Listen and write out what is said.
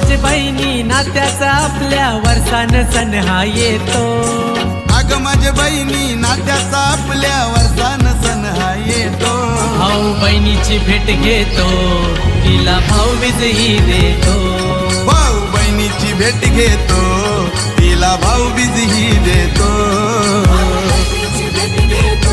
माझे बहिणी नात्याचा आपल्या वर्षान सण हा येतो. अग माझे बहिणी नात्याचा आपल्या वर्षान सण हा येतो. भाऊ बहिणीची भेट घेतो, तिला भाऊबीजही देतो. भाऊ बहिणीची भेट घेतो, तिला भाऊबीजही देतो. भाऊबीजेची भेट घेतो.